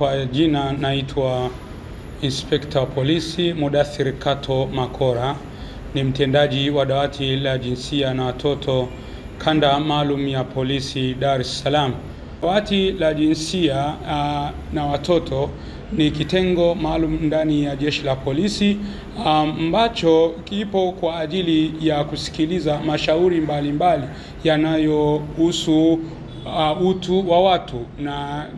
Kwa jina naitwa Inspekta wa Polisi Mudathir Kato Makora, ni mtendaji wa dawati la jinsia na watoto kanda maalum ya polisi Dar es Salaam. Dawati la jinsia na watoto ni kitengo maalum ndani ya jeshi la polisi ambacho kipo kwa ajili ya kusikiliza mashauri mbalimbali yanayohusu utu wa watu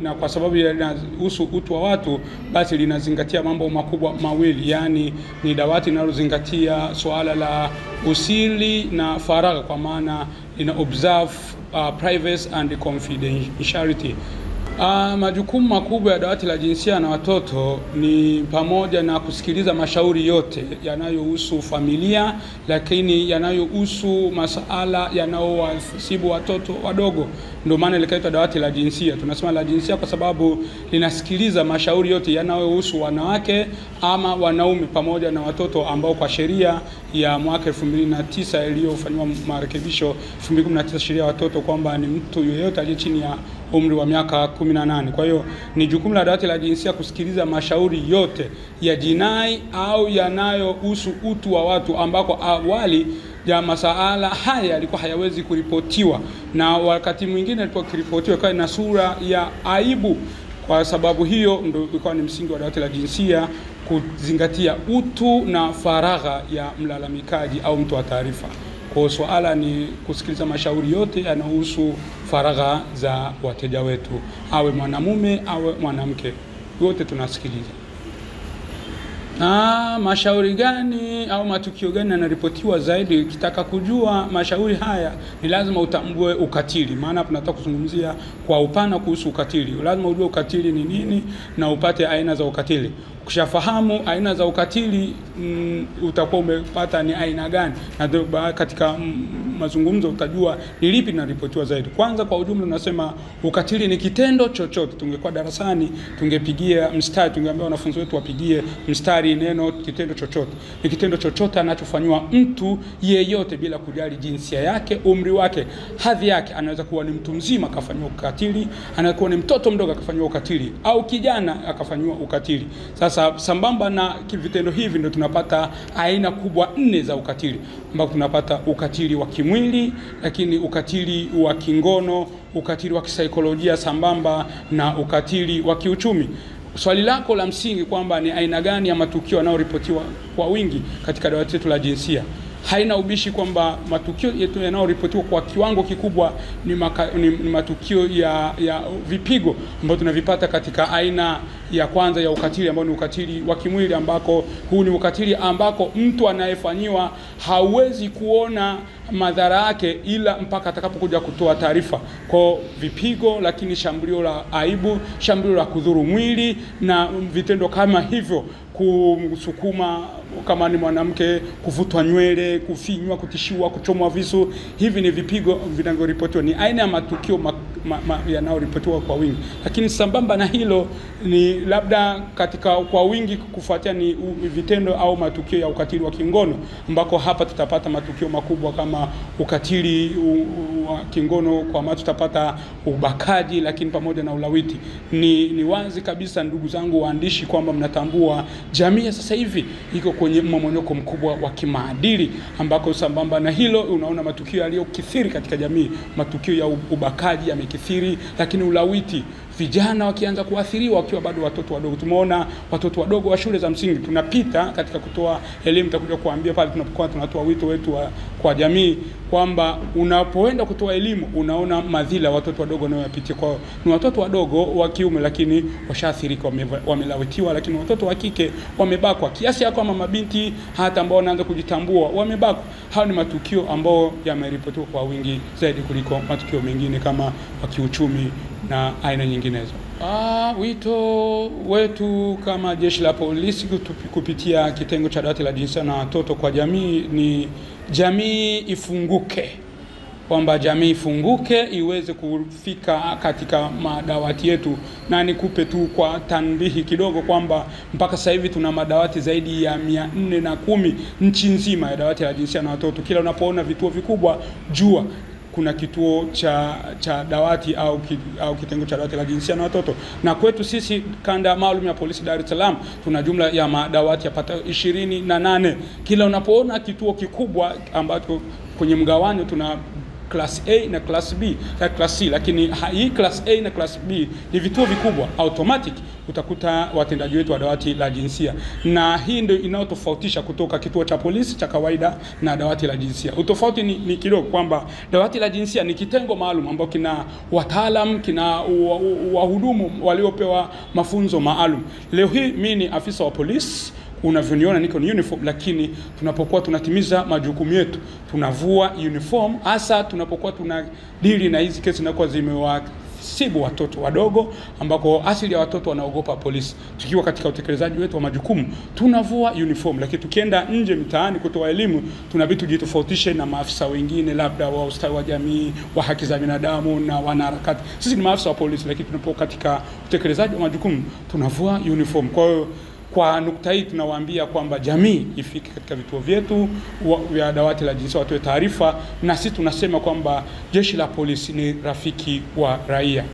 na kwa sababu yanahusu utu wa watu, basi linazingatia mambo makubwa mawili. Yani ni dawati linalozingatia swala la usiri na faragha, kwa maana ina observe privacy and confidentiality. Majukumu makubwa ya dawati la jinsia na watoto ni pamoja na kusikiliza mashauri yote yanayohusu familia, lakini yanayohusu masuala yanayowasibu watoto wadogo. Ndio maana likaitwa dawati la jinsia. Tunasema la jinsia kwa sababu linasikiliza mashauri yote yanayohusu wanawake ama wanaume pamoja na watoto, ambao kwa sheria ya mwaka 2009 iliyofanywa marekebisho 2019 sheria ya watoto kwamba ni mtu yeyote aliye chini ya umri wa miaka 18. Kwa hiyo ni jukumu la dawati la jinsia kusikiliza mashauri yote ya jinai au yanayohusu utu wa watu, ambako awali ya masuala haya yalikuwa hayawezi kuripotiwa, na wakati mwingine yalipokiripotiwa kwa ina sura ya aibu. Kwa sababu hiyo ndio ilikuwa ni msingi wa dawati la jinsia kuzingatia utu na faragha ya mlalamikaji au mtu wa taarifa. Kwa swala ni kusikiliza mashauri yote yanayohusu faragha za wateja wetu, awe mwanamume awe mwanamke, wote tunasikiliza. Mashauri gani au matukio gani yanaripotiwa zaidi? Ukitaka kujua mashauri haya ni lazima utambue ukatili, maana tunataka kuzungumzia kwa upana kuhusu ukatili. Lazima ujue ukatili ni nini na upate aina za ukatili. Ukishafahamu aina za ukatili, utakuwa umepata ni aina gani, na katika mazungumzo utajua ni lipi linaripotiwa zaidi. Kwanza kwa ujumla tunasema ukatili ni kitendo chochote. Tungekuwa darasani tungepigia mstari, tungeambia wanafunzi wetu wapigie mstari neno kitendo chochote. Ni kitendo chochote anachofanywa mtu yeyote bila kujali jinsia yake, umri wake, hadhi yake. Anaweza kuwa ni mtu mzima akafanywa ukatili, anaweza kuwa ni mtoto mdogo akafanywa ukatili, au kijana akafanywa ukatili. Sasa sambamba na vitendo hivi ndio tunapata aina kubwa 4 za ukatili, ambapo tunapata ukatili wa kimwili, lakini ukatili wa kingono, ukatili wa kisaikolojia, sambamba na ukatili wa kiuchumi. Swali lako la msingi kwamba ni aina gani ya matukio yanayoripotiwa kwa wingi katika dawati letu la jinsia, haina ubishi kwamba matukio yetu yanayoripotiwa kwa kiwango kikubwa ni matukio ya vipigo, ambayo tunavipata katika aina ya kwanza ya ukatili, ambao ni ukatili wa kimwili, ambako huu ni ukatili ambako mtu anayefanyiwa hawezi kuona madhara yake ila mpaka atakapokuja kutoa taarifa. Kwa vipigo, lakini shambulio la aibu, shambulio la kudhuru mwili na vitendo kama hivyo, kumsukuma kama ni mwanamke, kuvutwa nywele, kufinywa, kutishiwa, kuchomwa visu. Hivi ni vipigo vinavyoripotiwa, ni aina ya matukio yanayoripotiwa kwa wingi. Lakini sambamba na hilo ni labda katika kwa wingi kufuatia ni vitendo au matukio ya ukatili wa kingono, ambako hapa tutapata matukio makubwa kama ukatili wa kingono, kwa maana tutapata ubakaji, lakini pamoja na ulawiti. Ni wazi kabisa ndugu zangu waandishi kwamba mnatambua jamii sasa hivi iko kwenye mmomonyoko mkubwa wa kimaadili, ambako sambamba na hilo unaona matukio yaliyokithiri katika jamii. Matukio ya ubakaji yamekithiri, lakini ulawiti, vijana wakianza kuathiriwa wakiwa bado watoto wadogo. Tumeona watoto wadogo wa shule za msingi. Tunapita katika kutoa elimu, takuja kuambia pale tunapokuwa tunatoa wito wetu kwa jamii kwamba unapoenda kutoa elimu unaona madhila watoto wadogo wanayopitia. Kwa ni watoto wadogo wa kiume lakini washaathirika, wamelawitiwa, lakini watoto wa kike wamebakwa, kiasi ya kwamba mabinti hata ambao wanaanza kujitambua wamebakwa. Hao ni matukio ambao yameripotiwa kwa wingi zaidi kuliko matukio mengine kama wa kiuchumi na aina nyinginezo. Wito wetu kama jeshi la polisi kupitia kitengo cha dawati la jinsia na watoto kwa jamii ni jamii ifunguke, kwamba jamii ifunguke iweze kufika katika madawati yetu. Na nikupe tu kwa tanbihi kidogo kwamba mpaka sasa hivi tuna madawati zaidi ya 410 nchi nzima ya dawati la jinsia na watoto. Kila unapoona vituo vikubwa, jua kuna kituo cha dawati au kitengo cha dawati la jinsia na watoto. Na kwetu sisi kanda maalum ya polisi Dar es Salaam tuna jumla ya madawati yapata 28. Kila unapoona kituo kikubwa ambacho kwenye mgawanyo tuna class A na class B, class C, lakini hii class A na class B ni vituo vikubwa, automatic utakuta watendaji wetu wa dawati la jinsia, na hii ndio inayotofautisha kutoka kituo cha polisi cha kawaida na dawati la jinsia. Utofauti ni kidogo kwamba dawati la jinsia ni kitengo maalum ambao kina wataalamu, kina wahudumu waliopewa mafunzo maalum. Leo hii mimi ni afisa wa polisi, unavyoniona niko ni uniform, lakini tunapokuwa tunatimiza majukumu yetu tunavua uniform, hasa tunapokuwa tunadili na hizi kesi zinakuwa zimewasibu watoto wadogo ambako asili ya watoto wanaogopa polisi. Tukiwa katika utekelezaji wetu wa majukumu tunavua uniform, lakini tukienda nje mtaani kutoa elimu tunabidi tujitofautishe na maafisa wengine, labda wa ustawi wa jamii, wa haki za binadamu na wanaharakati. Sisi ni maafisa wa polisi, lakini tunapokuwa katika utekelezaji wa majukumu tunavua uniform. Kwa hiyo kwa nukta hii tunawaambia kwamba jamii ifike katika vituo vyetu vya dawati la jinsia, watoe taarifa, na sisi tunasema kwamba jeshi la polisi ni rafiki wa raia.